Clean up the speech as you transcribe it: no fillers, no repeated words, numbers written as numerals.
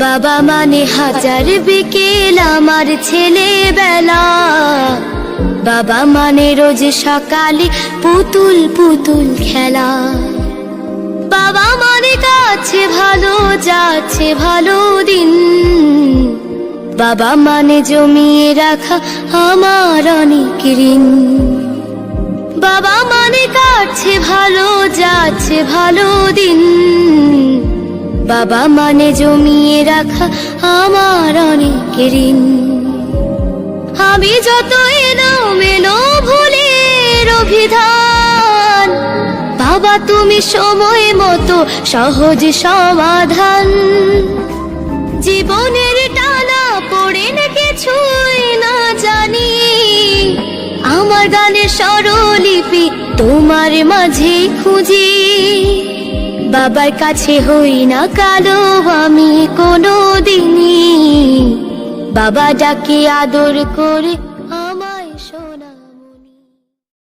বাবা মানে হাজার বিকেল আমার ছেলেবেলা, বাবা মানে রোজ সকালে পুতুল পুতুল খেলা। বাবা মানে কাছে ভালো যাচ্ছে ভালো দিন, বাবা মানে জমিয়ে রাখা আমার অনেক ঋণ। বাবা মানে কাছে ভালো যাচ্ছে ভালো দিন, বাবা মানে জমিয়ে রাখা আমার অনেক ঋণ। আমি যত এলোমেলো ভুলের অভিধান, বাবা তুমি সময় মতো সহজ সমাধান। জীবনের টানা পড়ে না কিছুই না জানি, আমার গানের স্বরলিপি তোমার মাঝে খুঁজি। বাবার কাছে হই না কালো আমি কোনো দিনই, বাবা ডাকে আদর করে